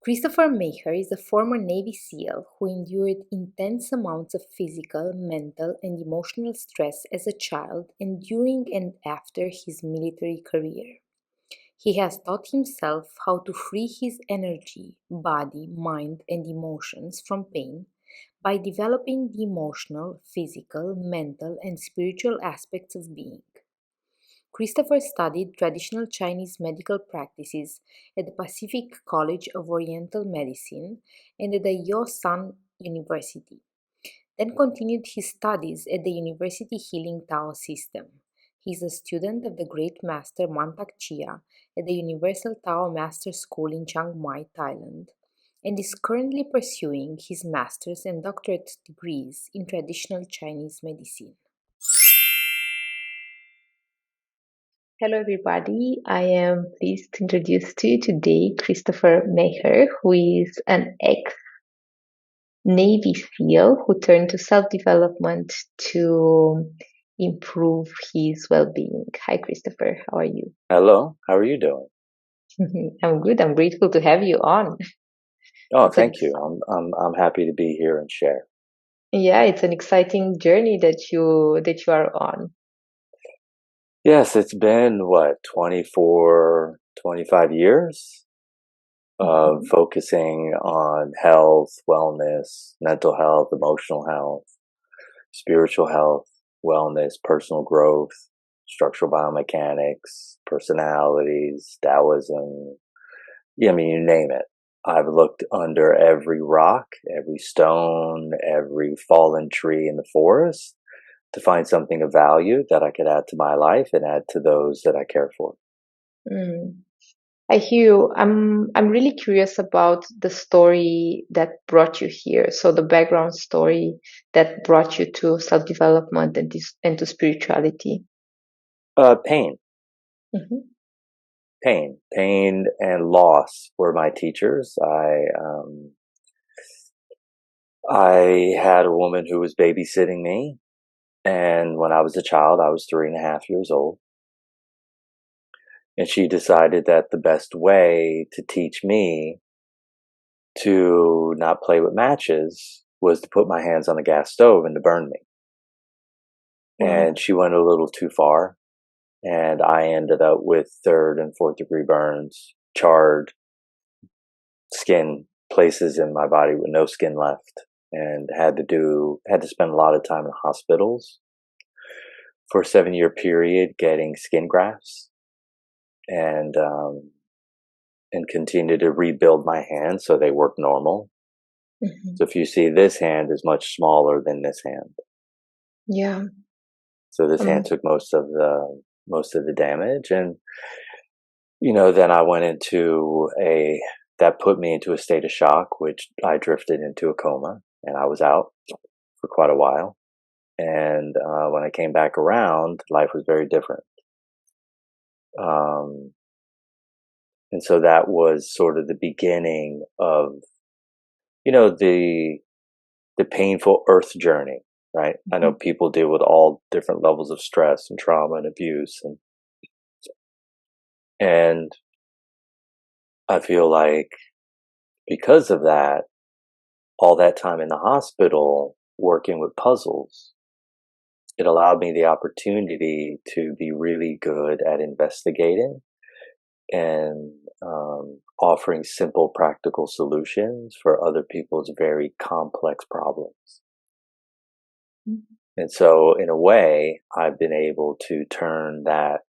Christopher Maher is a former Navy SEAL who endured intense amounts of physical, mental, and emotional stress as a child and during and after his military career. He has taught himself how to free his energy, body, mind, and emotions from pain by developing the emotional, physical, mental, and spiritual aspects of being. Christopher studied traditional Chinese medical practices at the Pacific College of Oriental Medicine and at the Yosan University, then continued his studies at the University Healing Tao System. He is a student of the Great Master Mantak Chia at the Universal Tao Master School in Chiang Mai, Thailand, and is currently pursuing his master's and doctorate degrees in traditional Chinese medicine. Hello, everybody. I am pleased to introduce to you today Christopher Maher, who is an ex Navy SEAL who turned to self development to improve his well being. Hi, Christopher. How are you? Hello, how are you doing? I'm good. I'm grateful to have you on. Oh, It's an thank you. I'm happy to be here and share. yeah, it's an exciting journey that you are on. Yes, it's been what, 24, 25 years of Mhm. focusing on health, wellness, mental health, emotional health, spiritual health, wellness, personal growth, structural biomechanics, personalities, Taoism. Yeah, I mean, you name it. I've looked under every rock, every stone, every fallen tree in the forest to find something of value that I could add to my life and add to those that I care for. Mm. I hear you. I'm really curious about the story that brought you here. So the background story that brought you to self-development and to spirituality. Pain, Hmm. pain, and loss were my teachers. I had a woman who was babysitting me, and when I was a child, I was 3.5 years old, and she decided that the best way to teach me to not play with matches was to put my hands on the gas stove and to burn me. Wow. And she went a little too far, and I ended up with third and fourth degree burns, charred skin, places in my body with no skin left, and had to spend a lot of time in hospitals for a 7 year period getting skin grafts and and continue to rebuild my hands so they work normal. Hmm. So if you see, this hand is much smaller than this hand. Yeah. So this hand Um, took most of the damage, and then I went into a that put me into a state of shock, which I drifted into a coma, and I was out for quite a while. And when I came back around, life was very different. Um, and so that was sort of the beginning of the painful earth journey, right? I know mhm. people deal with all different levels of stress and trauma and abuse, and I feel like because of that, all that time in the hospital working with puzzles, it allowed me the opportunity to be really good at investigating and offering simple, practical solutions for other people's very complex problems. And so, in a way, I've been able to turn that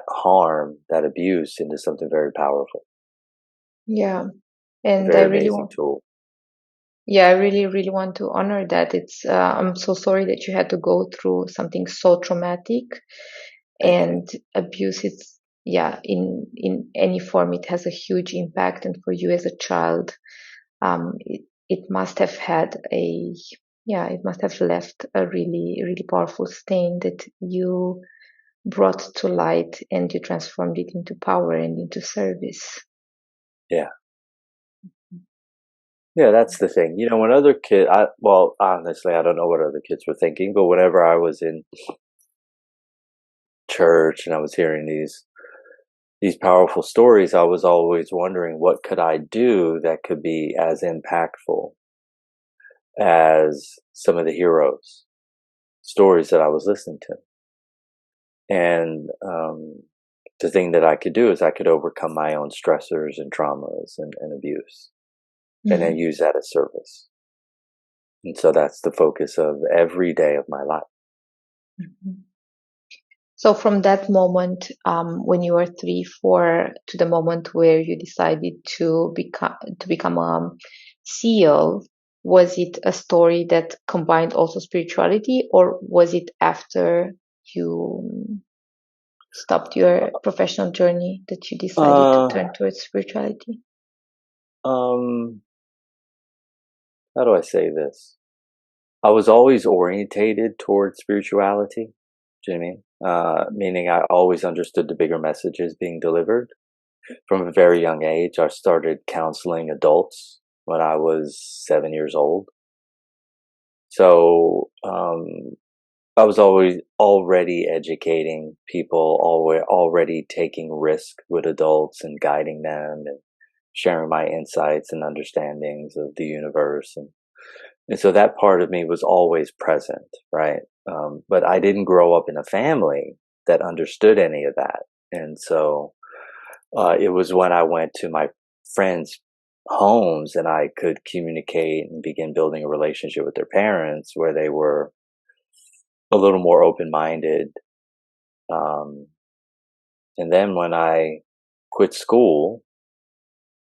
harm, that abuse, into something very powerful, Yeah. a And I very really amazing want, tool. yeah, I really, really want to honor that. I'm so sorry that you had to go through something so traumatic Thank you. and abuse. It's, yeah, in any form, it has a huge impact. And for you as a child, it must have had yeah, it must have left a really, really powerful stain that you brought to light and you transformed it into power and into service. Yeah. Yeah, that's the thing. When other kids, well, honestly, I don't know what other kids were thinking, but whenever I was in church and I was hearing these powerful stories, I was always wondering what could I do that could be as impactful as some of the heroes' stories that I was listening to. And the thing that I could do is I could overcome my own stressors and traumas and abuse, and then Mhm. use that as service. And so that's the focus of every day of my life. Mhm. So from that moment, when you were 3, 4, to the moment where you decided to become a SEAL, was it a story that combined also spirituality, or was it after you stopped your professional journey that you decided to Uh, turn towards spirituality? um, how do I say this? I was always orientated towards spirituality. Do you know what I mean? Meaning I always understood the bigger messages being delivered. From a very young age, I started counseling adults when I was 7 years old. So I was always already educating people, already taking risk with adults and guiding them and sharing my insights and understandings of the universe. And so that part of me was always present, right? But I didn't grow up in a family that understood any of that. And so it was when I went to my friends' homes and I could communicate and begin building a relationship with their parents where they were a little more open minded. Um, and then when I quit school,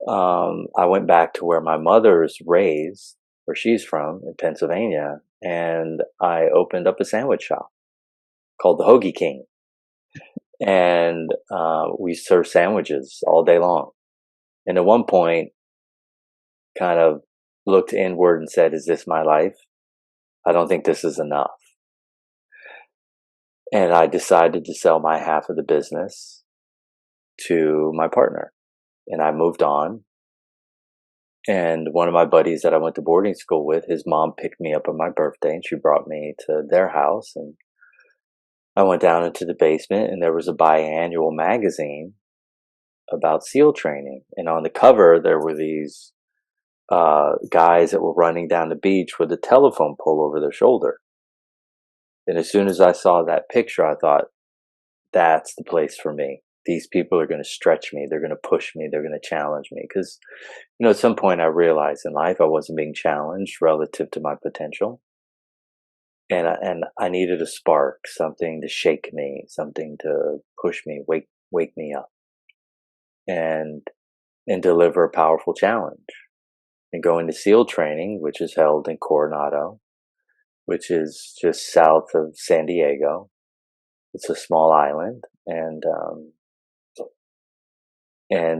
I went back to where my mother's raised, where she's from in Pennsylvania, and I opened up a sandwich shop called the Hoagie King. And we served sandwiches all day long. And at one point, kind of looked inward and said, "Is this my life? I don't think this is enough." And I decided to sell my half of the business to my partner. And I moved on. And one of my buddies that I went to boarding school with, his mom picked me up on my birthday and she brought me to their house. And I went down into the basement and there was a biannual magazine about SEAL training. And on the cover, there were these guys that were running down the beach with a telephone pole over their shoulder. And as soon as I saw that picture, I thought, that's the place for me. These people are going to stretch me. They're going to push me. They're going to challenge me. Because, at some point I realized in life I wasn't being challenged relative to my potential. And I needed a spark, something to shake me, something to push me, wake me up, and and deliver a powerful challenge. And going to SEAL training, which is held in Coronado, which is just south of San Diego. It's a small island, and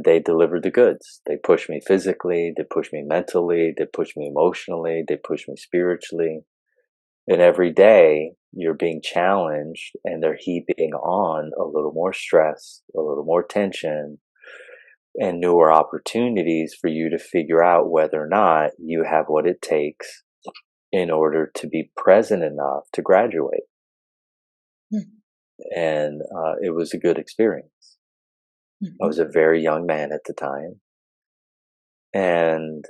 they delivered the goods. They pushed me physically, they pushed me mentally, they pushed me emotionally, they pushed me spiritually. And every day you're being challenged and they're heaping on a little more stress, a little more tension, and newer opportunities for you to figure out whether or not you have what it takes in order to be present enough to graduate. Mhm. And it was a good experience. I Mhm. was a very young man at the time, and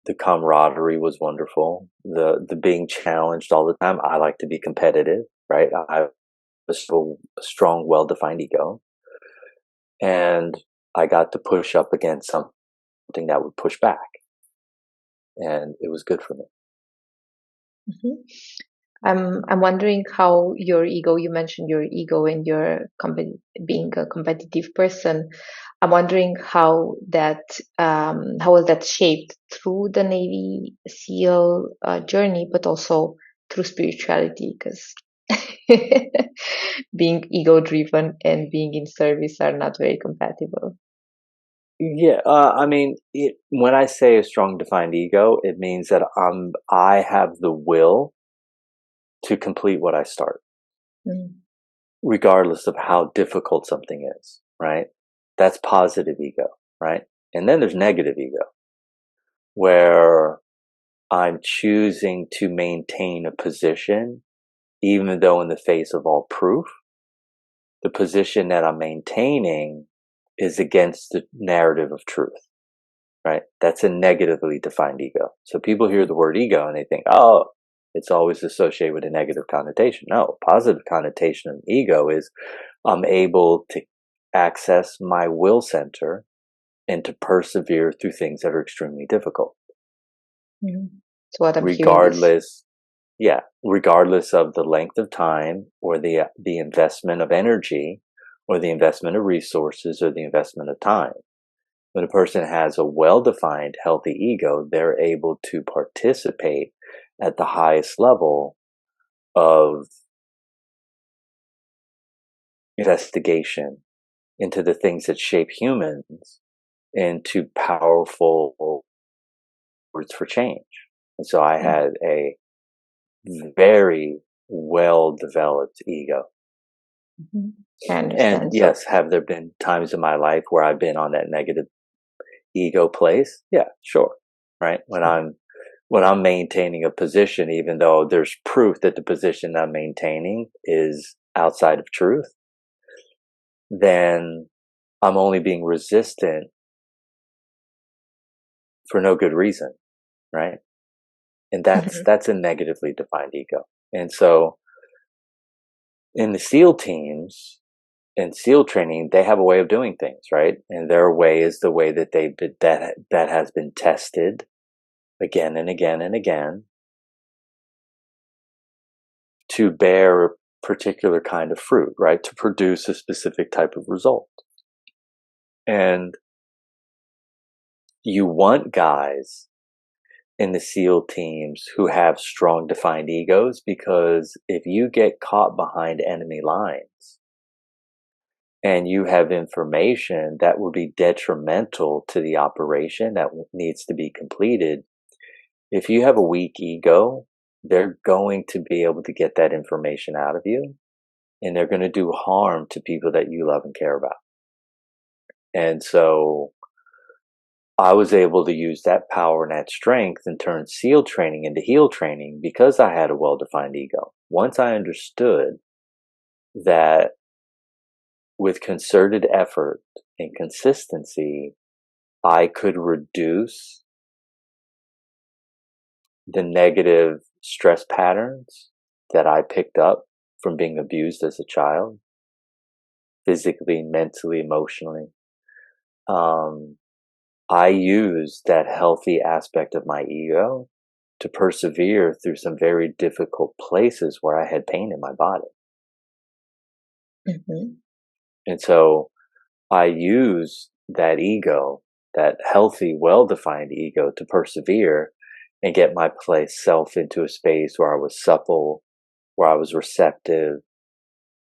the camaraderie was wonderful. The being challenged all the time. I like to be competitive, right? I have a strong, well defined ego, and I got to push up against something that would push back, and it was good for me. Mhm. I'm wondering how your ego, you mentioned your ego and your being a competitive person. I'm wondering how was that shaped through the Navy SEAL journey, but also through spirituality, because being ego driven and being in service are not very compatible. Yeah, I mean, when I say a strong defined ego, it means that I have the will to complete what I start, Mm. regardless of how difficult something is, right? That's positive ego, right? And then there's negative ego, where I'm choosing to maintain a position, even though in the face of all proof, the position that I'm maintaining is against the narrative of truth, right? That's a negatively defined ego. So people hear the word ego and they think, oh, it's always associated with a negative connotation. No, positive connotation of ego is I'm able to access my will center and to persevere through things that are extremely difficult. Mm-hmm. So what I'm hearing is, regardless of the length of time or the investment of energy or the investment of resources or the investment of time. When a person has a well-defined, healthy ego, they're able to participate at the highest level of investigation into the things that shape humans into powerful words for change. And so I had a very well-developed ego. mm-hmm. I And understand. yes, have there been times in my life where I've been on that negative ego place? Yeah, sure. Right. When I'm maintaining a position, even though there's proof that the position I'm maintaining is outside of truth, then I'm only being resistant for no good reason. Right. And Mm-hmm. that's a negatively defined ego. And so in the SEAL teams, in SEAL training, they have a way of doing things, right? And their way is the way that that has been tested again and again and again to bear a particular kind of fruit, right? To produce a specific type of result. And you want guys in the SEAL teams who have strong defined egos, because if you get caught behind enemy lines and you have information that will be detrimental to the operation that needs to be completed, if you have a weak ego, they're going to be able to get that information out of you, and they're going to do harm to people that you love and care about. And so I was able to use that power and that strength and turn SEAL training into HEAL training because I had a well-defined ego. Once I understood that with concerted effort and consistency, I could reduce the negative stress patterns that I picked up from being abused as a child, physically, mentally, emotionally. I used that healthy aspect of my ego to persevere through some very difficult places where I had pain in my body. Mm-hmm. And so I used that ego, that healthy, well-defined ego, to persevere and get my self into a space where I was supple, where I was receptive,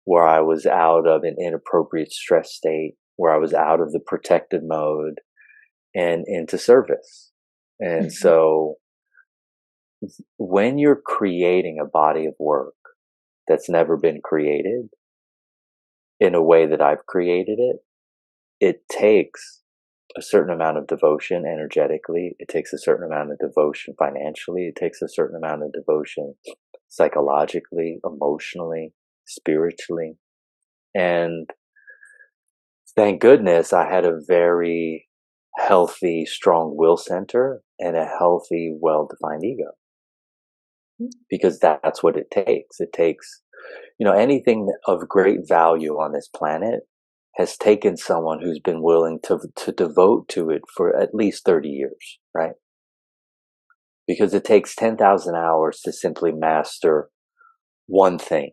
where I was out of an inappropriate stress state, where I was out of the protective mode and into service. And Mm-hmm. so when you're creating a body of work that's never been created in a way that I've created it, it takes a certain amount of devotion energetically. It takes a certain amount of devotion financially. It takes a certain amount of devotion psychologically, emotionally, spiritually. And thank goodness I had a very healthy, strong will center and a healthy, well-defined ego, because that's what it takes. It takes, anything of great value on this planet has taken someone who's been willing to devote to it for at least 30 years, right? Because it takes 10,000 hours to simply master one thing.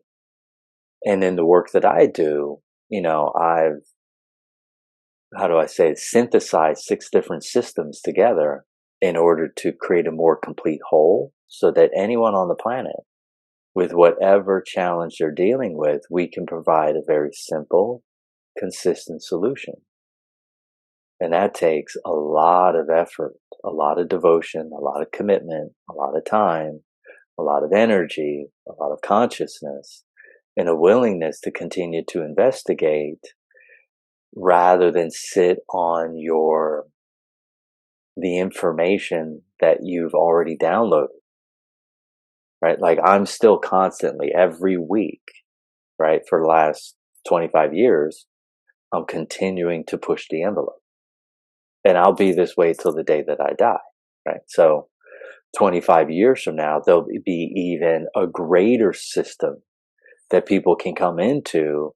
And in the work that I do, I've, how do I say it, synthesized 6 different systems together in order to create a more complete whole, so that anyone on the planet, with whatever challenge they're dealing with, we can provide a very simple, consistent solution. And that takes a lot of effort, a lot of devotion, a lot of commitment, a lot of time, a lot of energy, a lot of consciousness, and a willingness to continue to investigate rather than sit on the information that you've already downloaded, right? Like I'm still constantly every week, right, for the last 25 years, I'm continuing to push the envelope. And I'll be this way till the day that I die, right? So 25 years from now, there'll be even a greater system that people can come into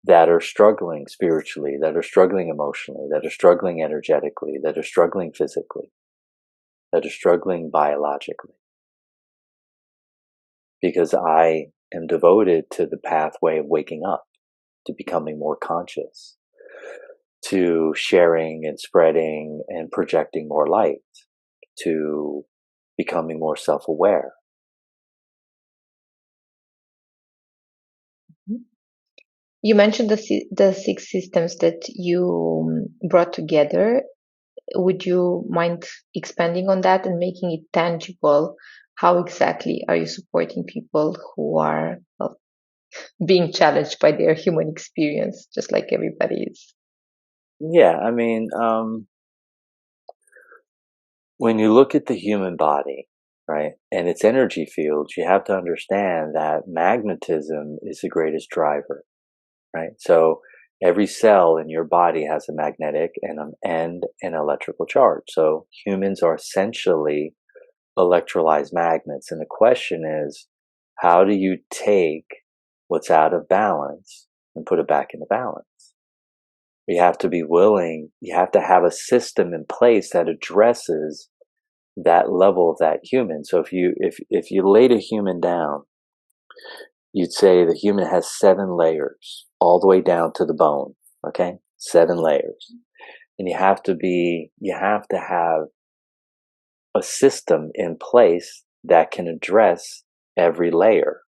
that are struggling spiritually, that are struggling emotionally, that are struggling energetically, that are struggling physically, that are struggling biologically. Because I am devoted to the pathway of waking up, to becoming more conscious, to sharing and spreading and projecting more light, to becoming more self-aware. You mentioned the six systems that you brought together. Would you mind expanding on that and making it tangible? How exactly are you supporting people who are being challenged by their human experience, just like everybody is? Yeah, I mean, when you look at the human body, right, and its energy fields, you have to understand that magnetism is the greatest driver, right? So every cell in your body has a magnetic and an electrical charge. So humans are essentially electrolyzed magnets. And the question is, how do you take what's out of balance and put it back into balance? You have to be willing, you have to have a system in place that addresses that level of that human. So if you laid a human down, you'd say the human has 7 layers all the way down to the bone. Okay? 7 layers. And you have to have a system in place that can address every layer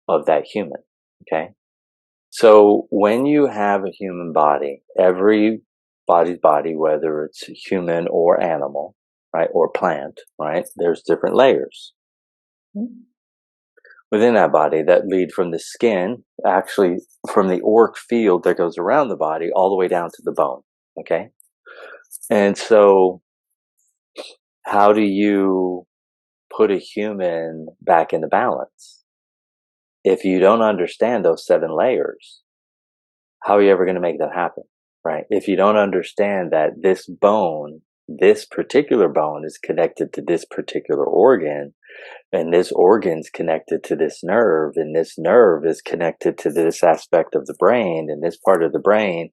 of that human. Okay? So when you have a human body, every body's body, whether it's human or animal, right, or plant, right, there's different layers within that body that lead from the skin, actually from the auric field that goes around the body all the way down to the bone. Okay. And so how do you put a human back into balance? If you don't understand those 7 layers, how are you ever going to make that happen? Right? If you don't understand that this bone, this particular bone is connected to this particular organ, and this organ's connected to this nerve, and this nerve is connected to this aspect of the brain, and this part of the brain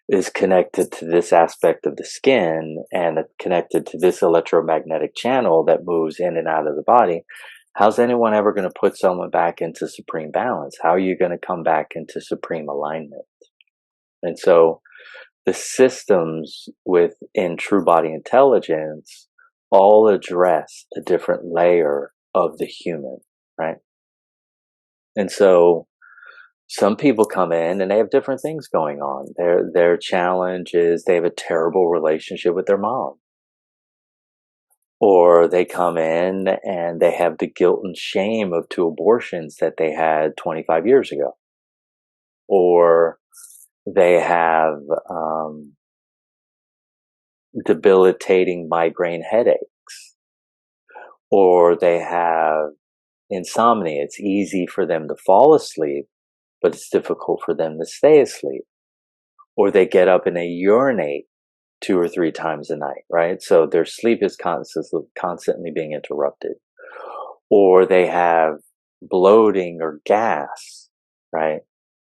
is connected to this aspect of the skin, and connected to this electromagnetic channel that moves in and out of the body. How's anyone ever going to put someone back into supreme balance? How are you going to come back into supreme alignment? And so the systems within true body intelligence all address a different layer of the human, right? And so some people come in and they have different things going on. Their challenge is they have a terrible relationship with their mom. Or they come in and they have the guilt and shame of 2 abortions that they had 25 years ago. Or they have debilitating migraine headaches, or they have insomnia. It's easy for them to fall asleep, but it's difficult for them to stay asleep. Or they get up and they urinate 2 or 3 times a night, right? So their sleep is constantly being interrupted. Or they have bloating or gas, right,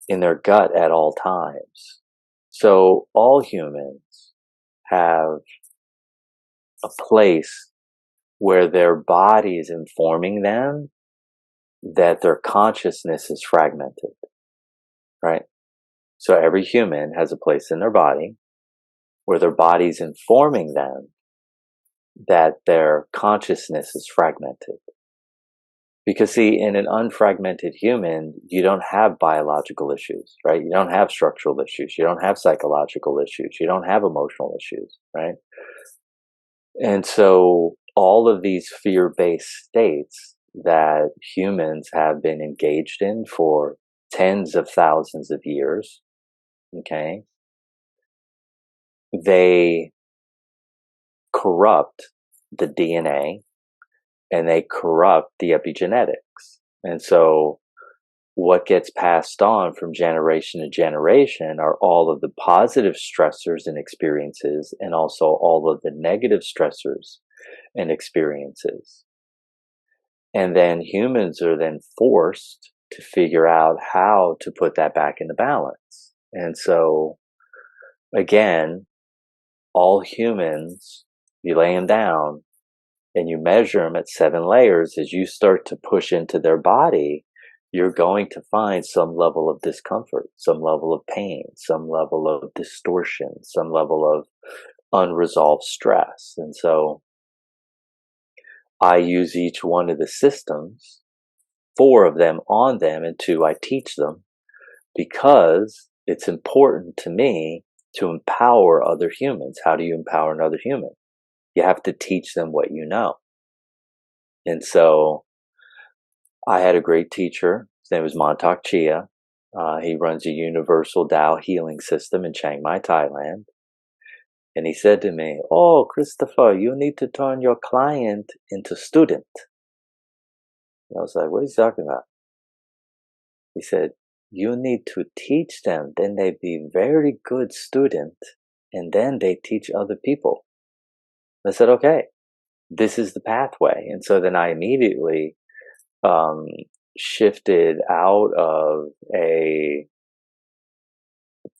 in their gut at all times. So all humans have a place where their body is informing them that their consciousness is fragmented, right? So every human has a place in their body where their body's informing them that their consciousness is fragmented. Because see, in an unfragmented human, you don't have biological issues, right? You don't have structural issues. You don't have psychological issues. You don't have emotional issues, right? And so all of these fear-based states that humans have been engaged in for tens of thousands of years, okay, they corrupt the DNA and they corrupt the epigenetics. And so what gets passed on from generation to generation are all of the positive stressors and experiences, and also all of the negative stressors and experiences. And then humans are then forced to figure out how to put that back into balance. And so, again, all humans, you lay them down and you measure them at 7 layers, as you start to push into their body, you're going to find some level of discomfort, some level of pain, some level of distortion, some level of unresolved stress. And so I use each one of the systems, 4 of them on them, and 2 I teach them, because it's important to me to empower other humans. How do you empower another human? You have to teach them what you know. And so I had a great teacher. His name was Montauk Chia. He runs a universal Tao healing system in Chiang Mai, Thailand. And he said to me, "Oh, Christopher, you need to turn your client into student." And I was like, "What is he talking about?" He said, "You need to teach them, then they be very good student, and then they teach other people." I said, "Okay, this is the pathway." And so then I immediately um, shifted out of a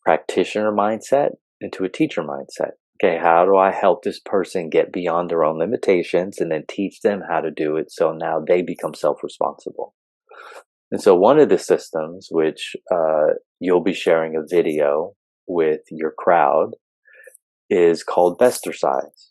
practitioner mindset into a teacher mindset. Okay, how do I help this person get beyond their own limitations and then teach them how to do it so now they become self-responsible? And so one of the systems, which you'll be sharing a video with your crowd, is called Bestercise.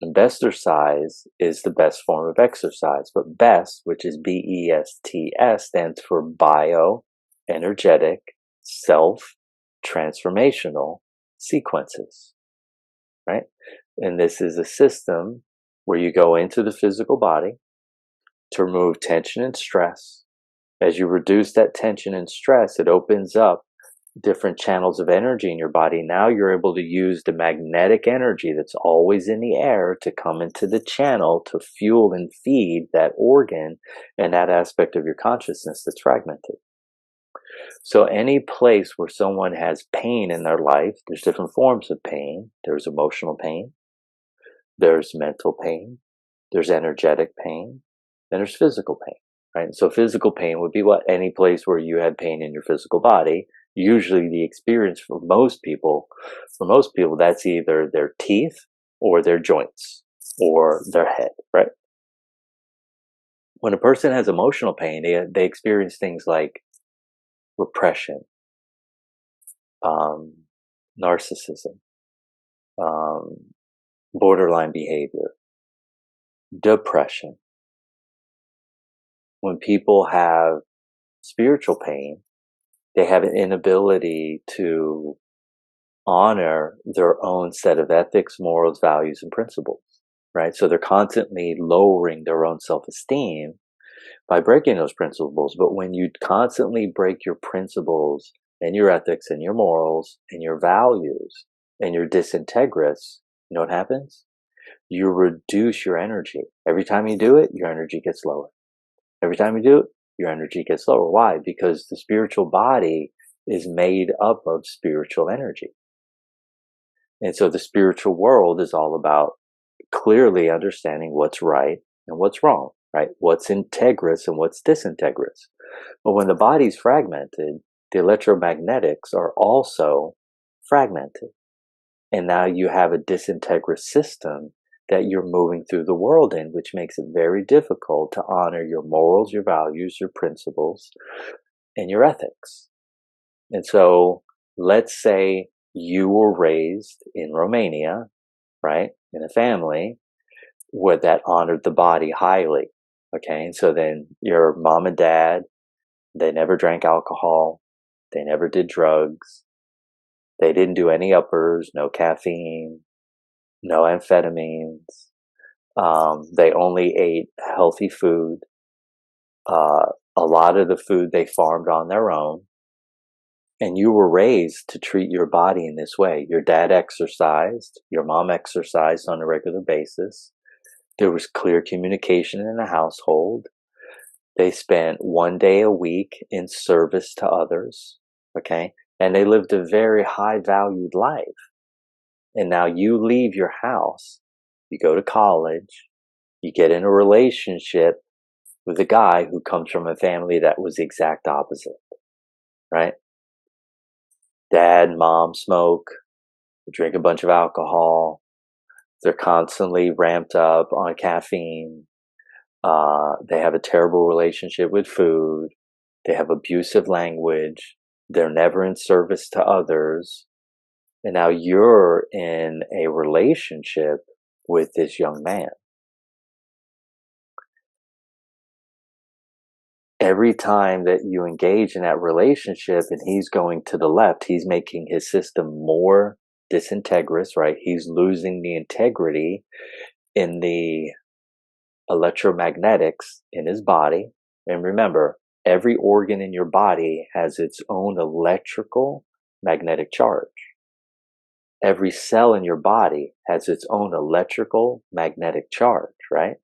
And Bestercise is the best form of exercise, but BEST, which is BESTS, stands for Bioenergetic Self-Transformational Sequences, right? And this is a system where you go into the physical body to remove tension and stress. As you reduce that tension and stress, it opens up different channels of energy in your body. Now you're able to use the magnetic energy that's always in the air to come into the channel to fuel and feed that organ and that aspect of your consciousness that's fragmented. So any place where someone has pain in their life, there's different forms of pain. There's emotional pain, there's mental pain, there's energetic pain, and there's physical pain. Right? So physical pain would be what? Any place where you had pain in your physical body. Usually the experience for most people, that's either their teeth or their joints or their head, right? When a person has emotional pain, they experience things like repression, narcissism, um, borderline behavior, depression. When people have spiritual pain, they have an inability to honor their own set of ethics, morals, values, and principles, right? So they're constantly lowering their own self-esteem by breaking those principles. But when you constantly break your principles and your ethics and your morals and your values and you're disintegrous, you know what happens? You reduce your energy. Every time you do it, your energy gets lower. Every time you do it, your energy gets lower. Why? Because the spiritual body is made up of spiritual energy. And so the spiritual world is all about clearly understanding what's right and what's wrong, right? What's integrous and what's disintegrous. But when the body's fragmented, the electromagnetics are also fragmented. And now you have a disintegrous system that you're moving through the world in, which makes it very difficult to honor your morals, your values, your principles, and your ethics. And so let's say you were raised in Romania, right, in a family where that honored the body highly. Okay, and so then your mom and dad, they never drank alcohol, they never did drugs, they didn't do any uppers, no caffeine, no amphetamines. They only ate healthy food. A lot of the food they farmed on their own. And you were raised to treat your body in this way. Your dad exercised, your mom exercised on a regular basis. There was clear communication in the household. They spent 1 day a week in service to others, okay? And they lived a very high valued life. And now you leave your house, you go to college, you get in a relationship with a guy who comes from a family that was the exact opposite, right? Dad and mom smoke, drink a bunch of alcohol, they're constantly ramped up on caffeine. They have a terrible relationship with food. They have abusive language. They're never in service to others. And now you're in a relationship with this young man. Every time that you engage in that relationship and he's going to the left, he's making his system more disintegrous, right? He's losing the integrity in the electromagnetics in his body. And remember, every organ in your body has its own electrical magnetic charge. Every cell in your body has its own electrical magnetic charge, right?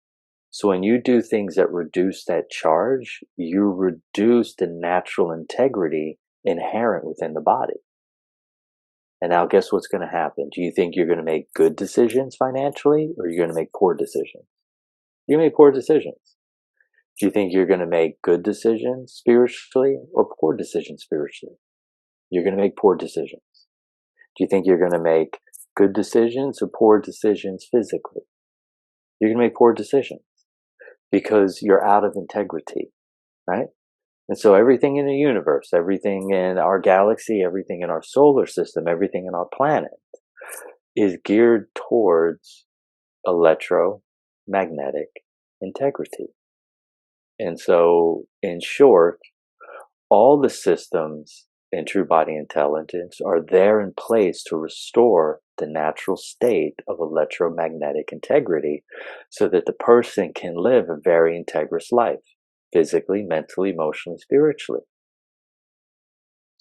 So when you do things that reduce that charge, you reduce the natural integrity inherent within the body. And now guess what's going to happen? Do you think you're going to make good decisions financially, or you're going to make poor decisions? You make poor decisions. Do you think you're going to make good decisions spiritually or poor decisions spiritually? You're going to make poor decisions. Do you think you're going to make good decisions or poor decisions physically? You're going to make poor decisions because you're out of integrity, right? And so everything in the universe, everything in our galaxy, everything in our solar system, everything in our planet is geared towards electromagnetic integrity. And so, in short, all the systems in true body intelligence are there in place to restore the natural state of electromagnetic integrity so that the person can live a very integrous life, physically, mentally, emotionally, spiritually.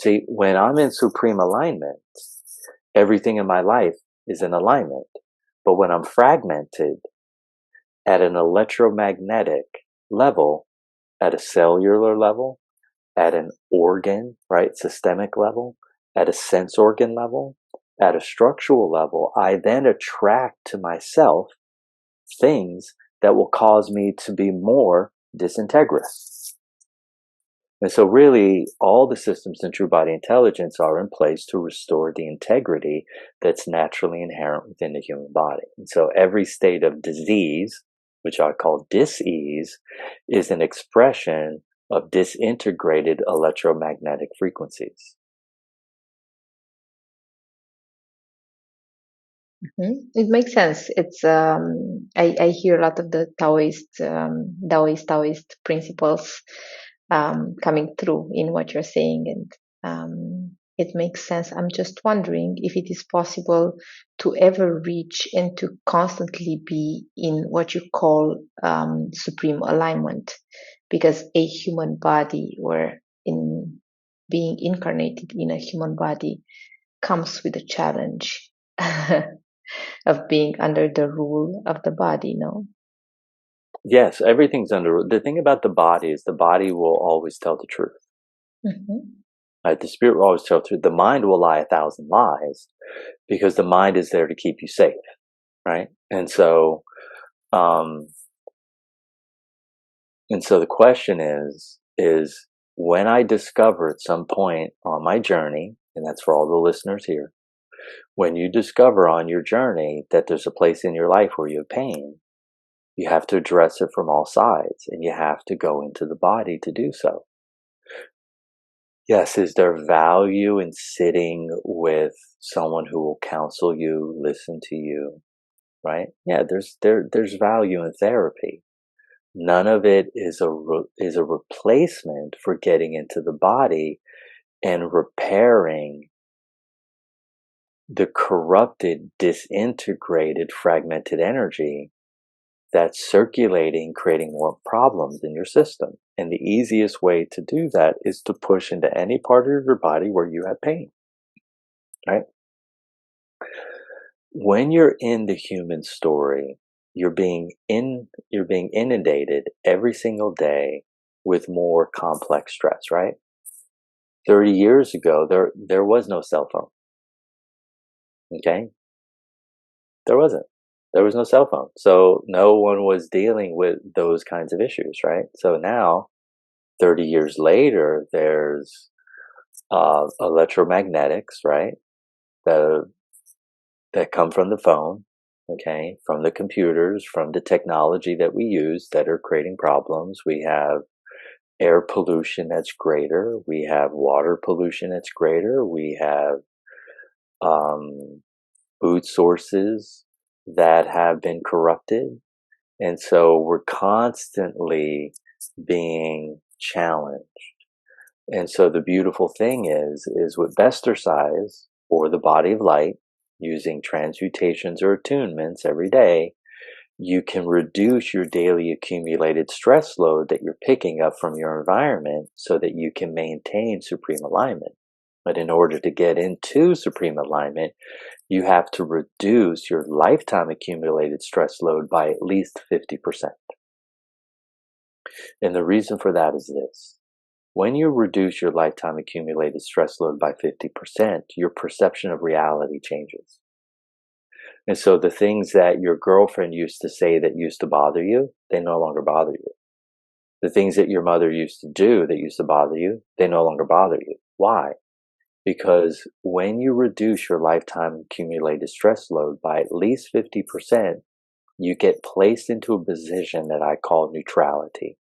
See, when I'm in supreme alignment, everything in my life is in alignment. But when I'm fragmented at an electromagnetic level, at a cellular level, at an organ, right, systemic level, at a sense organ level, at a structural level, I then attract to myself things that will cause me to be more disintegrous. And so really all the systems in true body intelligence are in place to restore the integrity that's naturally inherent within the human body. And so every state of disease, which I call dis-ease, is an expression of disintegrated electromagnetic frequencies. It makes sense. It's I hear a lot of the Taoist principles coming through in what you're saying, and it makes sense. I'm just wondering if it is possible to ever reach and to constantly be in what you call supreme alignment, because a human body, or in being incarnated in a human body, comes with a challenge of being under the rule of the body, no? Yes, everything's under. The thing about the body is the body will always tell the truth. Mm-hmm. Right? The spirit will always tell the truth. The mind will lie 1,000 lies because the mind is there to keep you safe, right? Um, and so the question is when I discover at some point on my journey, and that's for all the listeners here, when you discover on your journey that there's a place in your life where you have pain, you have to address it from all sides, and you have to go into the body to do so. Yes, is there value in sitting with someone who will counsel you, listen to you, right? Yeah, there's value in therapy. None of it is a replacement for getting into the body and repairing the corrupted, disintegrated, fragmented energy that's circulating, creating more problems in your system. And the easiest way to do that is to push into any part of your body where you have pain, right? When you're in the human story, you're being inundated every single day with more complex stress, right? 30 years ago, there was no cell phone. Okay? There wasn't. There was no cell phone. So no one was dealing with those kinds of issues, right? So now, 30 years later, there's electromagnetics, right? The, that come from the phone, okay? From the computers, from the technology that we use that are creating problems. We have air pollution that's greater. We have water pollution that's greater. We have um, food sources that have been corrupted. And so we're constantly being challenged. And so the beautiful thing is with Bestersize or the body of light, using transmutations or attunements every day, you can reduce your daily accumulated stress load that you're picking up from your environment so that you can maintain supreme alignment. But in order to get into supreme alignment, you have to reduce your lifetime accumulated stress load by at least 50%. And the reason for that is this. When you reduce your lifetime accumulated stress load by 50%, your perception of reality changes. And so the things that your girlfriend used to say that used to bother you, they no longer bother you. The things that your mother used to do that used to bother you, they no longer bother you. Why? Because when you reduce your lifetime accumulated stress load by at least 50%, you get placed into a position that I call neutrality.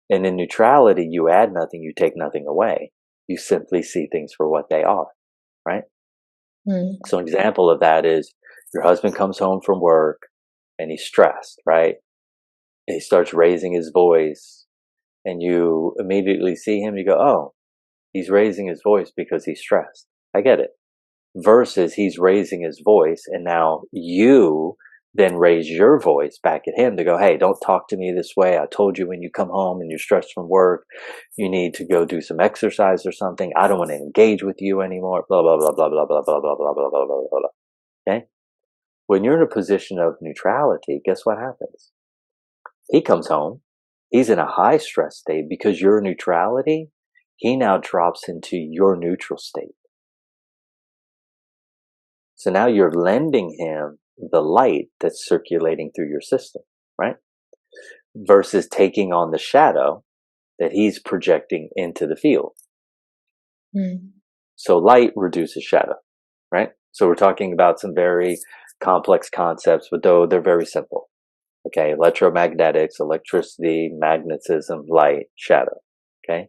And in neutrality, you add nothing, you take nothing away. You simply see things for what they are, right? Mm. So an example of that is your husband comes home from work and he's stressed, right? And he starts raising his voice and you immediately see him, you go, oh, he's raising his voice because he's stressed. I get it. Versus he's raising his voice and now you then raise your voice back at him to go, hey, don't talk to me this way. I told you when you come home and you're stressed from work, you need to go do some exercise or something. I don't want to engage with you anymore. Blah, blah, blah, blah, blah, blah, blah, blah, blah, blah, blah, blah, blah. Okay? When you're in a position of neutrality, guess what happens? He comes home. He's in a high stress state because you're in neutrality. He now drops into your neutral state. So now you're lending him the light that's circulating through your system, right? Versus taking on the shadow that he's projecting into the field. Mm. So light reduces shadow, right? So we're talking about some very complex concepts, but though they're very simple. Okay, electromagnetics, electricity, magnetism, light, shadow. Okay,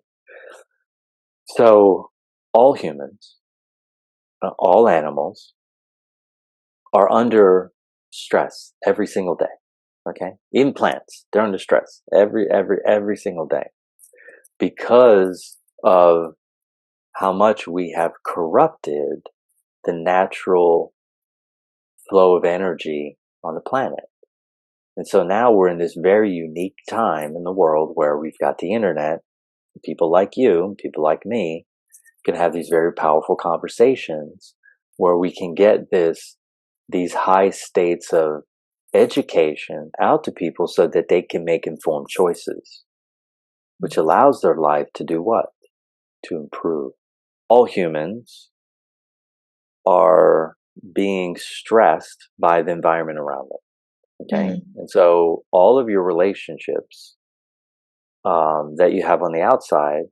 so all humans, all animals are under stress every single day. Okay, even plants, they're under stress every single day because of how much we have corrupted the natural flow of energy on the planet. And so now we're in this very unique time in the world where we've got the internet. People like you, people like me, can have these very powerful conversations where we can get these high states of education out to people so that they can make informed choices, which allows their life to do what? To improve. All humans are being stressed by the environment around them. Okay. Mm. And so all of your relationships that you have on the outside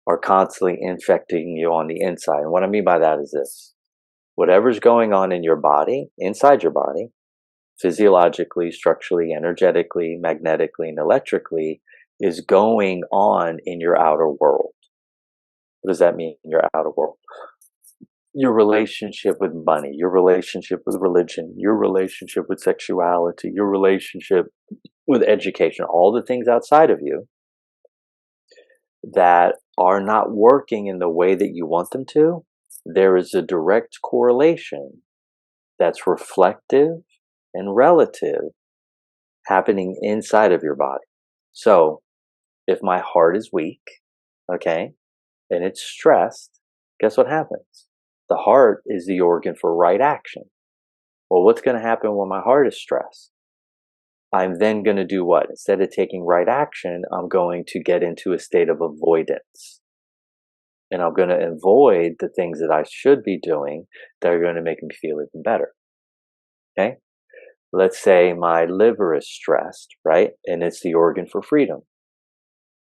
are constantly infecting you on the inside. And what I mean by that is this. Whatever's going on in your body, inside your body, physiologically, structurally, energetically, magnetically, and electrically, is going on in your outer world. What does that mean in your outer world? Your relationship with money, your relationship with religion, your relationship with sexuality, your relationship with education, all the things outside of you that are not working in the way that you want them to, there is a direct correlation that's reflective and relative happening inside of your body. So if my heart is weak, okay, and it's stressed, guess what happens? The heart is the organ for right action. Well, what's going to happen when my heart is stressed? I'm then going to do what? Instead of taking right action, I'm going to get into a state of avoidance. And I'm going to avoid the things that I should be doing that are going to make me feel even better. Okay? Let's say my liver is stressed, right? And it's the organ for freedom.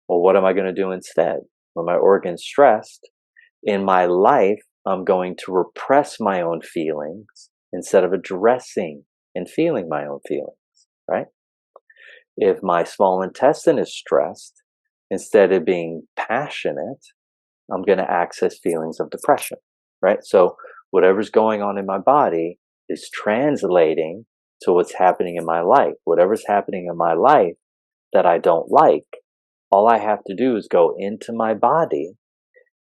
Well, what am I going to do instead? When my organ's stressed, in my life, I'm going to repress my own feelings instead of addressing and feeling my own feelings, right? If my small intestine is stressed, instead of being passionate, I'm going to access feelings of depression, right? So whatever's going on in my body is translating to what's happening in my life. Whatever's happening in my life that I don't like, all I have to do is go into my body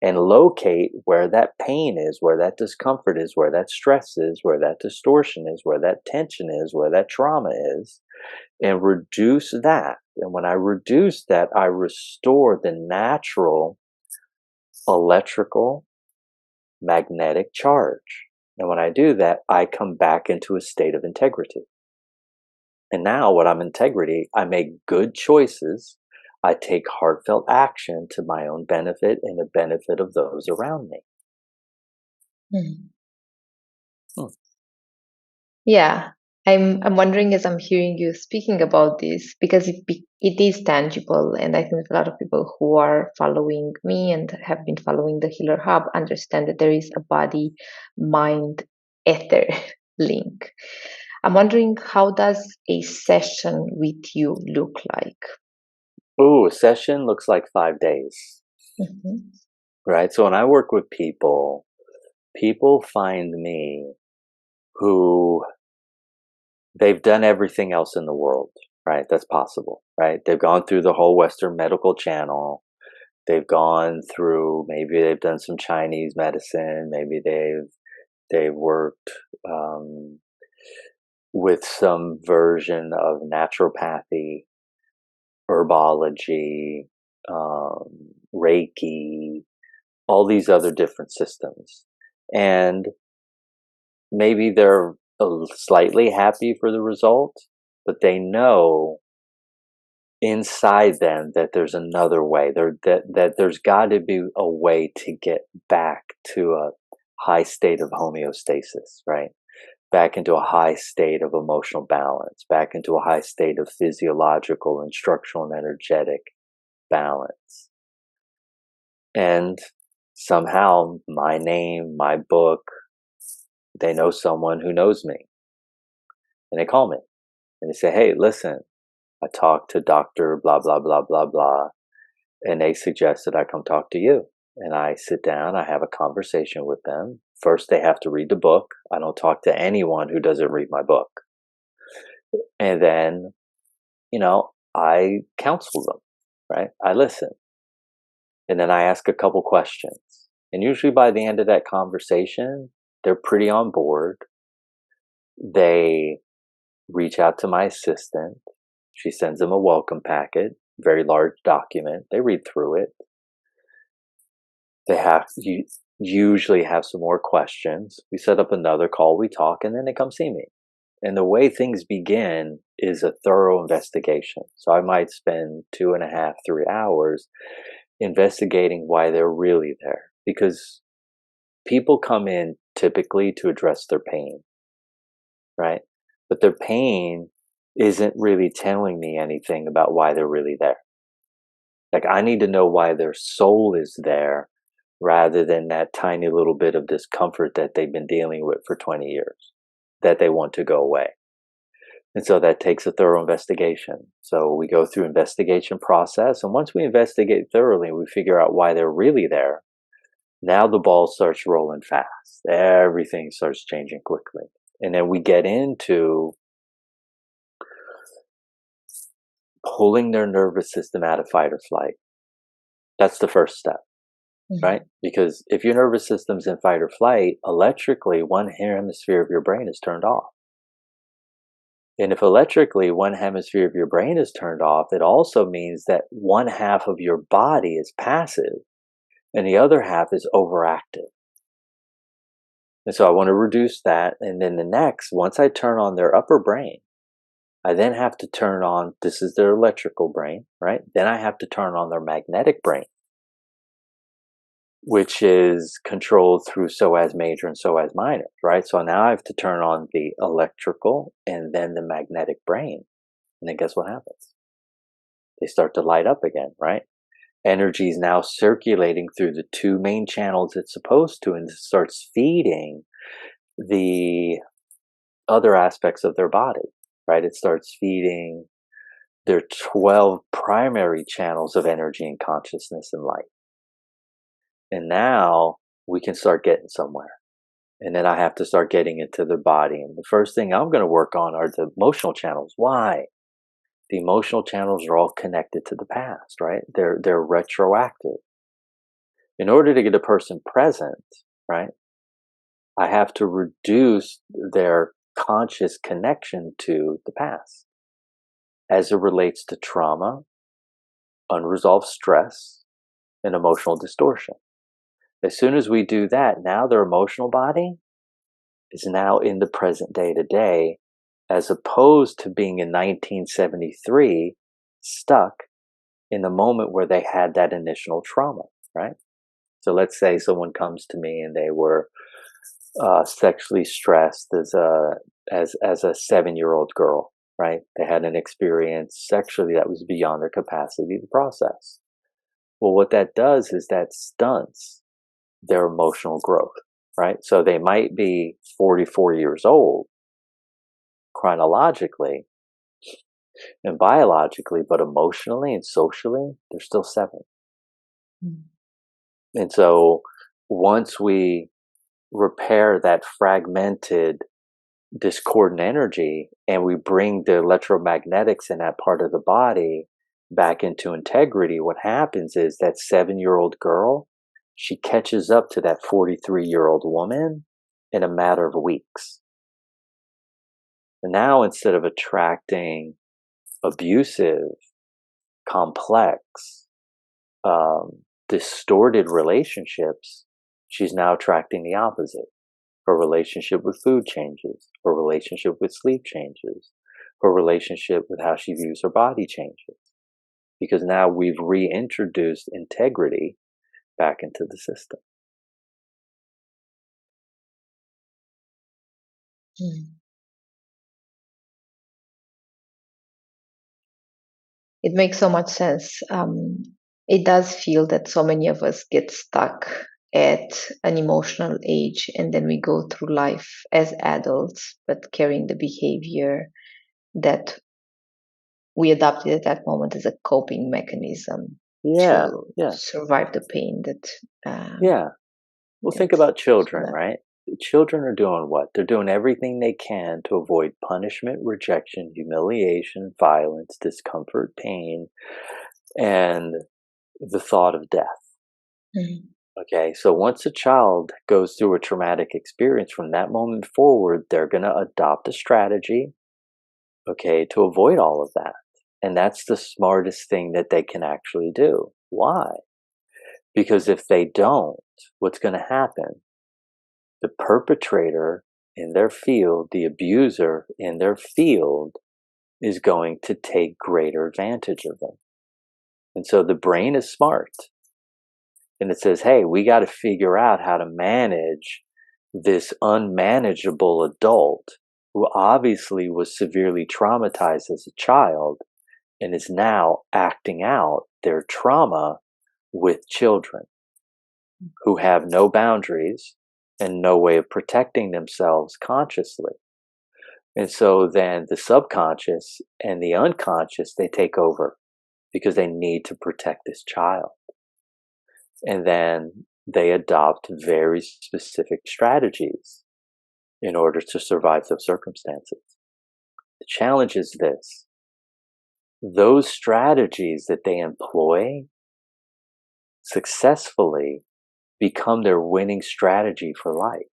and locate where that pain is, where that discomfort is, where that stress is, where that distortion is, where that tension is, where that trauma is, and reduce that. And when I reduce that, I restore the natural electrical magnetic charge. And when I do that, I come back into a state of integrity. And now, when I'm integrity, I make good choices. I take heartfelt action to my own benefit and the benefit of those around me. Mhm. Hmm. Yeah, I'm wondering as I'm hearing you speaking about this because it is tangible, and I think a lot of people who are following me and have been following the Healer Hub understand that there is a body, mind, ether link. I'm wondering, how does a session with you look like? Ooh, a session looks like 5 days, Mhm. right? So when I work with people, people find me who they've done everything else in the world, right? That's possible, right? They've gone through the whole Western medical channel. They've gone through, maybe they've done some Chinese medicine. Maybe they've worked with some version of naturopathy, herbology, Reiki, all these other different systems. And maybe they're slightly happy for the result, but they know inside them that there's another way. That there's got to be a way to get back to a high state of homeostasis, right? Back into a high state of emotional balance, back into a high state of physiological and structural and energetic balance. And somehow my name, my book, they know someone who knows me, and they call me and they say, "Hey, listen, I talked to Dr. blah, blah, blah, blah, blah, and they suggest that I come talk to you." And I sit down, I have a conversation with them. First, they have to read the book. I don't talk to anyone who doesn't read my book. And then, I counsel them, right? I listen. And then I ask a couple questions. And usually by the end of that conversation, they're pretty on board. They reach out to my assistant. She sends them a welcome packet, very large document. They read through it. They have usually have some more questions. We set up another call, we talk, and then they come see me. And the way things begin is a thorough investigation. So I might spend 2.5, 3 hours investigating why they're really there. Because people come in typically to address their pain, right? But their pain isn't really telling me anything about why they're really there. Like, I need to know why their soul is there rather than that tiny little bit of discomfort that they've been dealing with for 20 years that they want to go away. And so that takes a thorough investigation. So we go through investigation process. And once we investigate thoroughly, we figure out why they're really there. Now the ball starts rolling fast. Everything starts changing quickly. And then we get into pulling their nervous system out of fight or flight. That's the first step, right? Because if your nervous system's in fight or flight, electrically, one hemisphere of your brain is turned off. And if electrically one hemisphere of your brain is turned off, it also means that one half of your body is passive and the other half is overactive. And so I want to reduce that. And then the next, once I turn on their upper brain, I then have to turn on, this is their electrical brain, right? Then I have to turn on their magnetic brain, which is controlled through psoas major and psoas minor, right? So now I have to turn on the electrical and then the magnetic brain. And then guess what happens? They start to light up again, right? Energy is now circulating through the two main channels it's supposed to, and it starts feeding the other aspects of their body, right? It starts feeding their 12 primary channels of energy and consciousness and light. And now we can start getting somewhere. And then I have to start getting into the body. And the first thing I'm going to work on are the emotional channels. Why? The emotional channels are all connected to the past, right? They're retroactive. In order to get a person present, right, I have to reduce their conscious connection to the past as it relates to trauma, unresolved stress, and emotional distortion. As soon as we do that, now their emotional body is now in the present day to day, as opposed to being in 1973 stuck in the moment where they had that initial trauma, right? So let's say someone comes to me and they were sexually stressed as a 7-year-old girl, right? They had an experience sexually that was beyond their capacity to process. Well, what that does is that stunts their emotional growth, right? So they might be 44 years old chronologically and biologically, but emotionally and socially, they're still 7. Mm. And so once we repair that fragmented discordant energy and we bring the electromagnetics in that part of the body back into integrity, what happens is that 7-year-old girl, she catches up to that 43-year-old woman in a matter of weeks. And now instead of attracting abusive, complex, distorted relationships, she's now attracting the opposite. Her relationship with food changes. Her relationship with sleep changes. Her relationship with how she views her body changes. Because now we've reintroduced integrity back into the system. Mm. It makes so much sense. It does feel that so many of us get stuck at an emotional age and then we go through life as adults, but carrying the behavior that we adopted at that moment as a coping mechanism Yeah, to yeah, survive the pain that yeah. Well, think that about so children, that right? Children are doing what? They're doing everything they can to avoid punishment, rejection, humiliation, violence, discomfort, pain, and the thought of death. Mhm. Okay, so once a child goes through a traumatic experience, from that moment forward, they're going to adopt a strategy, okay, to avoid all of that. And that's the smartest thing that they can actually do. Why? Because if they don't, what's going to happen? The perpetrator in their field, the abuser in their field, is going to take greater advantage of them. And so the brain is smart. And it says, hey, we got to figure out how to manage this unmanageable adult who obviously was severely traumatized as a child and is now acting out their trauma with children who have no boundaries and no way of protecting themselves consciously. And so then the subconscious and the unconscious, they take over because they need to protect this child. And then they adopt very specific strategies in order to survive those circumstances. The challenge is this: those strategies that they employ successfully become their winning strategy for life.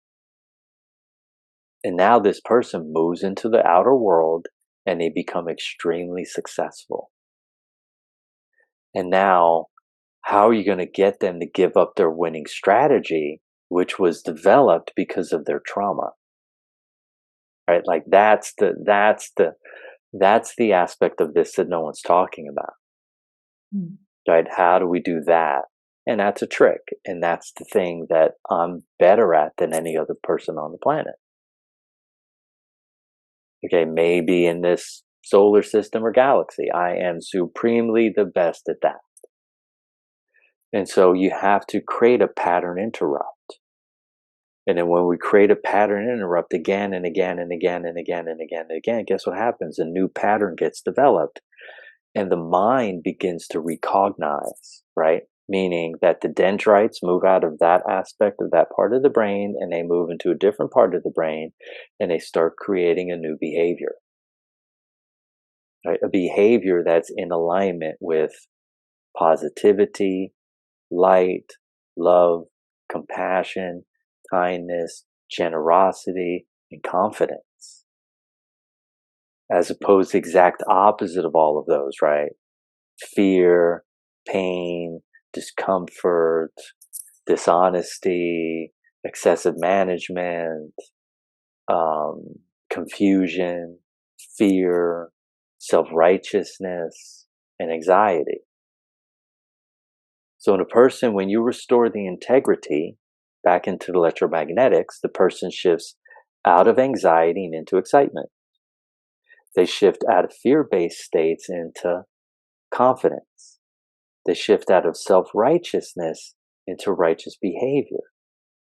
And now this person moves into the outer world and they become extremely successful. And now, how are you going to get them to give up their winning strategy, which was developed because of their trauma? Right? Like that's the That's the aspect of this that no one's talking about, Mm. right? How do we do that? And that's a trick. And that's the thing that I'm better at than any other person on the planet. Okay, maybe in this solar system or galaxy, I am supremely the best at that. And so you have to create a pattern interrupt. And then when we create a pattern interrupt again and again and again and again and again and again, guess what happens? A new pattern gets developed and the mind begins to recognize, right? Meaning that the dendrites move out of that aspect of that part of the brain and they move into a different part of the brain and they start creating a new behavior, right? A behavior that's in alignment with positivity, light, love, compassion, kindness, generosity, and confidence, as opposed to exact opposite of all of those, right? Fear, pain, discomfort, dishonesty, excessive management, um, confusion, fear, self-righteousness, and anxiety. So in a person, when you restore the integrity back into the electromagnetics, the person shifts out of anxiety and into excitement. They shift out of fear-based states into confidence. They shift out of self-righteousness into righteous behavior.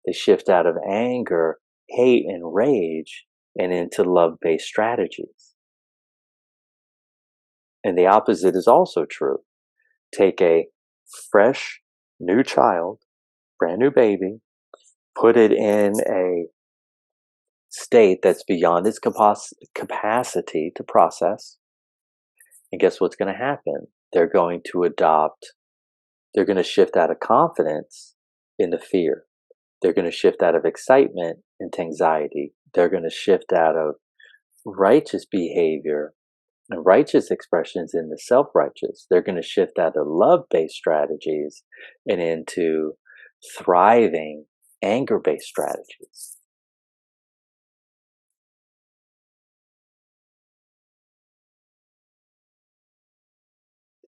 They shift out of anger, hate, and rage and into love-based strategies. And the opposite is also true. Take a fresh, new child, brand new baby, put it in a state that's beyond its capacity to process. And guess what's going to happen? They're going to they're going to shift out of confidence into fear. They're going to shift out of excitement into anxiety. They're going to shift out of righteous behavior and righteous expressions into self righteous. They're going to shift out of love based strategies and into thriving anger based strategies.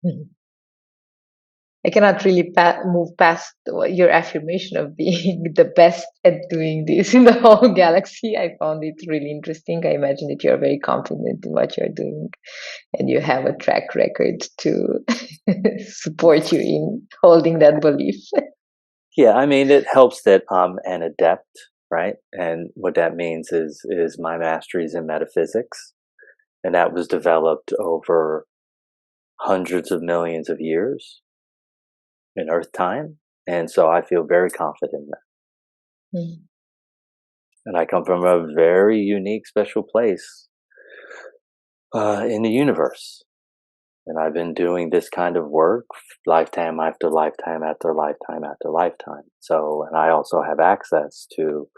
Mhm. I cannot really move past your affirmation of being the best at doing this in the whole galaxy. I found it really interesting. I imagine that you're very confident in what you're doing and you have a track record to support you in holding that belief. Yeah, I mean, it helps that I'm an adept, right? And what that means is my mastery is in metaphysics, and that was developed over hundreds of millions of years in Earth time, and so I feel very confident in that. Mm. And I come from a very unique, special place in the universe, and I've been doing this kind of work lifetime after lifetime after lifetime after lifetime. So, and I also have access to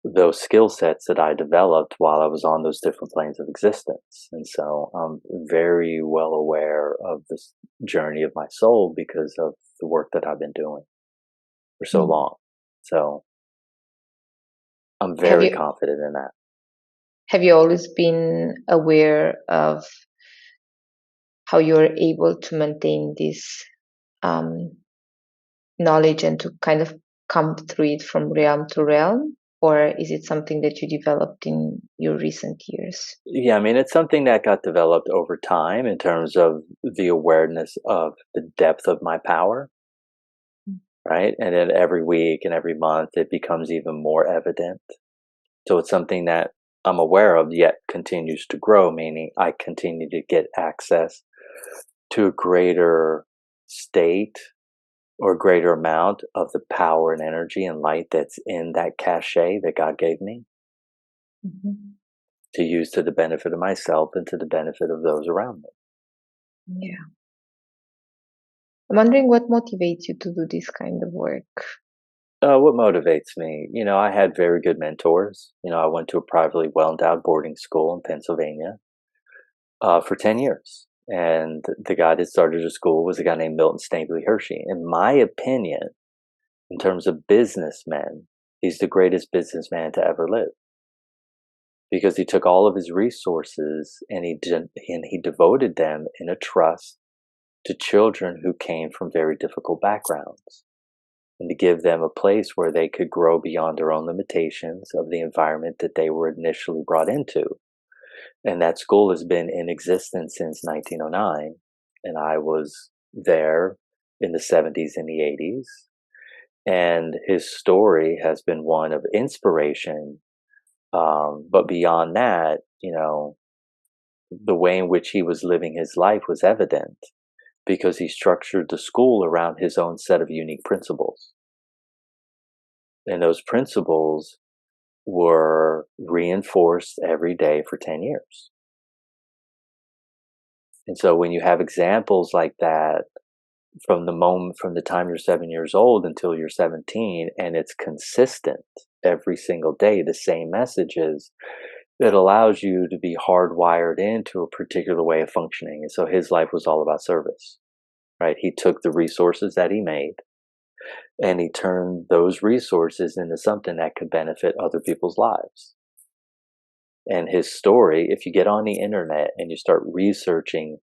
those skill sets that I developed while I was on those different planes of existence. And so I'm very well aware of this journey of my soul because of the work that I've been doing for so Mm. long. So I'm Have very you confident in that. have you always been aware of how you're able to maintain this um, knowledge and to kind of come through it from realm to realm? Or is it something that you developed in your recent years? Yeah, I mean, it's something that got developed over time in terms of the awareness of the depth of my power, right? And then every week and every month, it becomes even more evident. So it's something that I'm aware of, yet continues to grow, meaning I continue to get access to a greater state or greater amount of the power and energy and light that's in that cachet that God gave me Mhm. to use to the benefit of myself and to the benefit of those around me. Yeah. I'm wondering what motivates you to do this kind of work. What motivates me? You know, I had very good mentors. You know, I went to a privately well endowed boarding school in Pennsylvania for 10 years. And the guy that started the school was a guy named Milton Snavely Hershey. In my opinion, in terms of businessmen, he's the greatest businessman to ever live. because he took all of his resources and he devoted them in a trust to children who came from very difficult backgrounds, and to give them a place where they could grow beyond their own limitations of the environment that they were initially brought into. And that school has been in existence since 1909, and I was there in the 70s and the 80s. And his story has been one of inspiration. But beyond that, the way in which he was living his life was evident because he structured the school around his own set of unique principles. And those principles were reinforced every day for 10 years. And so when you have examples like that from the time you're 7 years old until you're 17, and it's consistent every single day, the same messages, it allows you to be hardwired into a particular way of functioning. And so his life was all about service, right? He took the resources that he made and he turned those resources into something that could benefit other people's lives. And his story, if you get on the internet and you start researching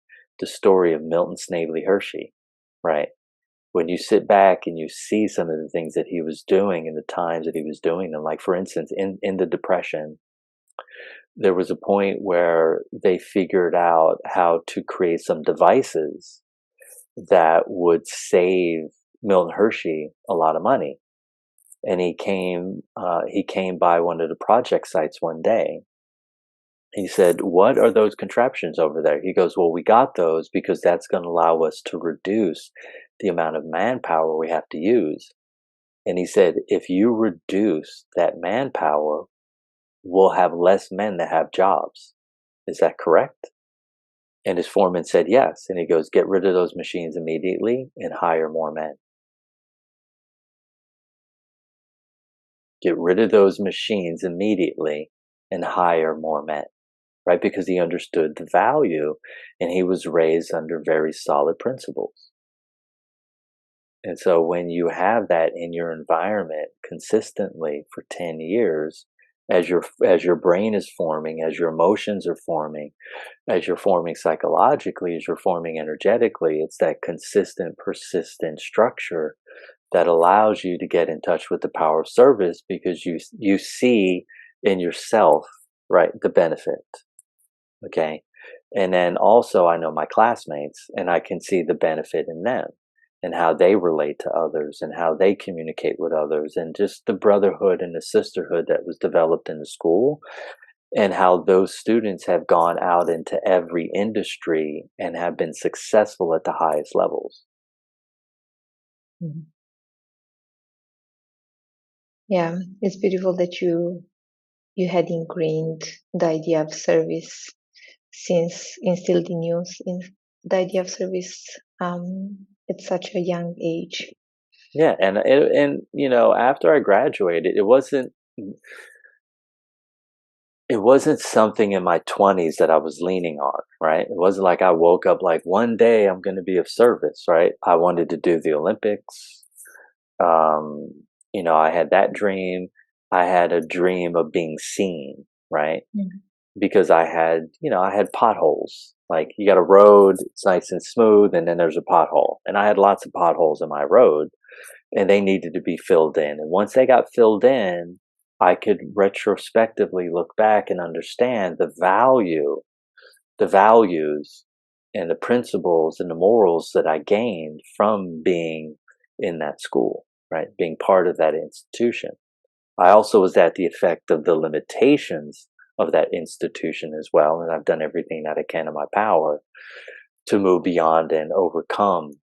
the story of Milton Snavely Hershey, right? When you sit back and you see some of the things that he was doing and the times that he was doing them, like for instance, in the Depression, there was a point where they figured out how to create some devices that would save Milton Hershey a lot of money. And he came by one of the project sites one day. He said, "What are those contraptions over there?" He goes, "Well, we got those because that's going to allow us to reduce the amount of manpower we have to use." And he said, "If you reduce that manpower, we'll have less men that have jobs. Is that correct?" And his foreman said, "Yes." And he goes, "Get rid of those machines immediately and hire more men. Get rid of those machines immediately and hire more men." Right? Because he understood the value and he was raised under very solid principles. And so when you have that in your environment consistently for 10 years, as your brain is forming, as your emotions are forming, as you're forming psychologically, as you're forming energetically, it's that consistent, persistent structure that allows you to get in touch with the power of service because you see in yourself, right, the benefit. Okay. And then also, I know my classmates and I can see the benefit in them and how they relate to others and how they communicate with others and just the brotherhood and the sisterhood that was developed in the school and how those students have gone out into every industry and have been successful at the highest levels. Mhm. Yeah, it's beautiful that you had ingrained the idea of service since instilled in you in the idea of service at such a young age. Yeah, and after I graduated, it wasn't something in my 20s that I was leaning on, right? It wasn't like I woke up like one day I'm going to be of service, right? I wanted to do the Olympics. I had that dream. I had a dream of being seen, right? Mhm. Because I had potholes. Like you got a road, it's nice and smooth, and then there's a pothole. And I had lots of potholes in my road and they needed to be filled in. And once they got filled in, I could retrospectively look back and understand the values and the principles and the morals that I gained from being in that school, right? Being part of that institution. I also was at the effect of the limitations of that institution as well. And I've done everything that I can in my power to move beyond and overcome,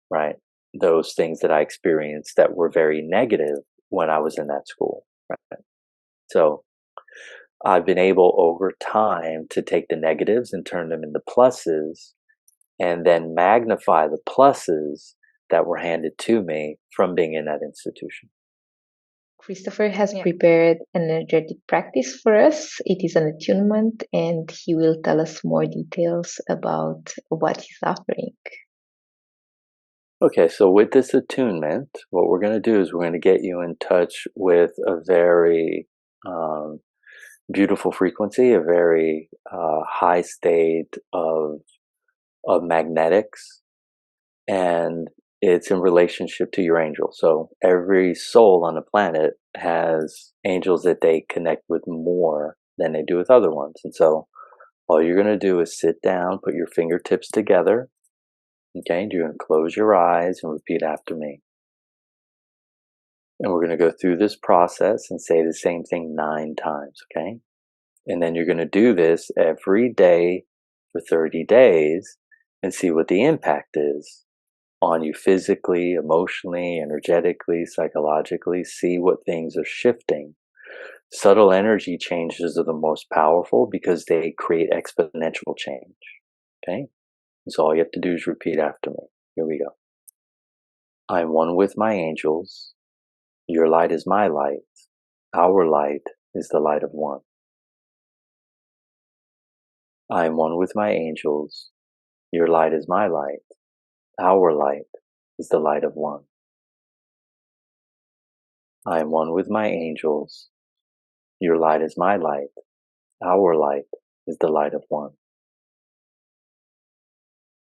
right? Those things that I experienced that were very negative when I was in that school. Right? So I've been able over time to take the negatives and turn them into pluses and then magnify the pluses that were handed to me from being in that institution. Christopher has prepared an energetic practice for us. It is an attunement, and he will tell us more details about what he's offering. Okay, so with this attunement, what we're going to do is we're going to get you in touch with a very beautiful frequency, a very high state of magnetics, and it's in relationship to your angel. So every soul on the planet has angels that they connect with more than they do with other ones. And so all you're going to do is sit down, put your fingertips together. Okay, you're going to close your eyes and repeat after me. And we're going to go through this process and say the same thing 9 times, okay? And then you're going to do this every day for 30 days and see what the impact is on you physically, emotionally, energetically, psychologically. See what things are shifting. Subtle energy changes are the most powerful because they create exponential change, okay? So all you have to do is repeat after me. Here we go. I am one with my angels. Your light is my light. Our light is the light of one. I am one with my angels. Your light is my light. Our light is the light of one. I am one with my angels. Your light is my light. Our light is the light of one.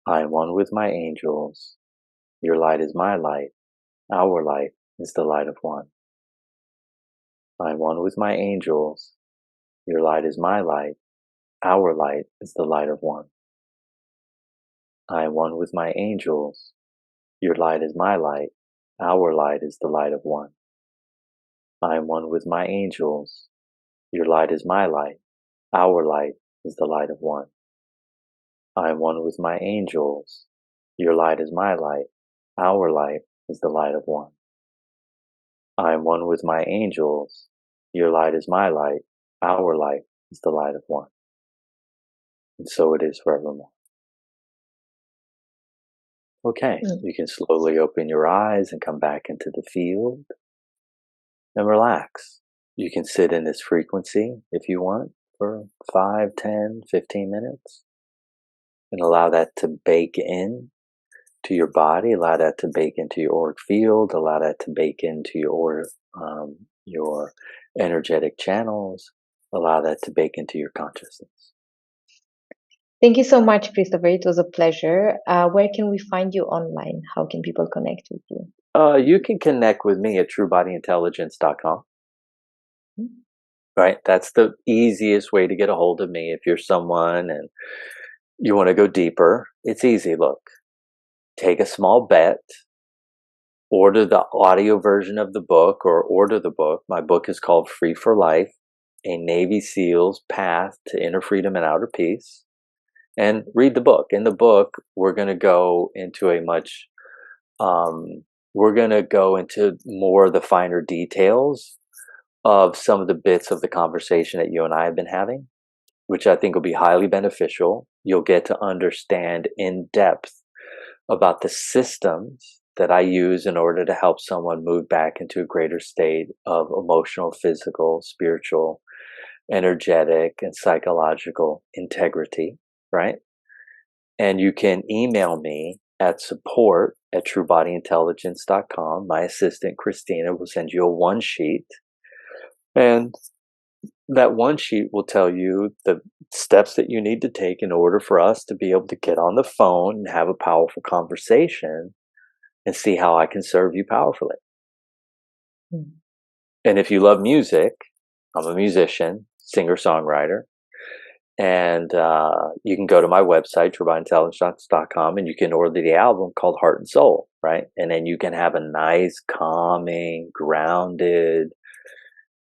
I am one with my angels. Your light is my light. Our light is the light of one. I am one with my angels. Your light is my light. Our light is the light of one. I am one with my angels. Your light is my light. Our light is the light of one. I am one with my angels. Your light is my light. Our light is the light of one. I am one with my angels. Your light is my light. Our light is the light of one. I am one with my angels. Your light is my light. Our light is the light of one. And so it is forevermore. Okay, you can slowly open your eyes and come back into the field and relax. You can sit in this frequency if you want for 5, 10, 15 minutes and allow that to bake in to your body, allow that to bake into your auric field, allow that to bake into your energetic channels, allow that to bake into your consciousness. Thank you so much, Christopher. It was a pleasure. Where can we find you online? How can people connect with you? You can connect with me at truebodyintelligence.com. Right? That's the easiest way to get a hold of me. If you're someone and you want to go deeper, it's easy. Look, take a small bet, order the audio version of the book or order the book. My book is called Free for Life, A Navy SEAL's Path to Inner Freedom and Outer Peace. And read the book. In the book, we're going to go into more of the finer details of some of the bits of the conversation that you and I have been having, which I think will be highly beneficial. You'll get to understand in depth about the systems that I use in order to help someone move back into a greater state of emotional, physical, spiritual, energetic, and psychological integrity, right? And you can email me at support@truebodyintelligence.com. My assistant, Christina, will send you a one sheet. And that one sheet will tell you the steps that you need to take in order for us to be able to get on the phone and have a powerful conversation and see how I can serve you powerfully. Mm-hmm. And if you love music, I'm a musician, singer-songwriter, and you can go to my website, truebodyintelligence.com, and you can order the album called Heart and Soul, right? And then you can have a nice, calming, grounded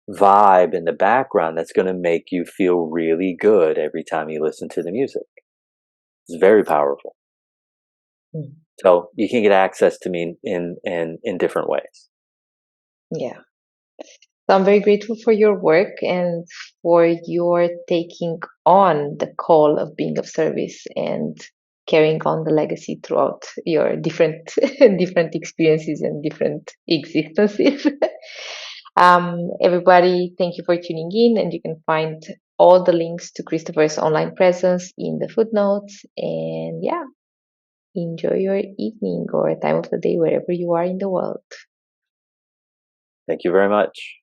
vibe in the background that's going to make you feel really good every time you listen to the music. It's very powerful. Mm. So you can get access to me in different ways. Yeah. So I'm very grateful for your work and for your taking on the call of being of service and carrying on the legacy throughout your different different experiences and different existences. Everybody, thank you for tuning in, and you can find all the links to Christopher's online presence in the footnotes. And yeah, enjoy your evening or time of the day wherever you are in the world. Thank you very much.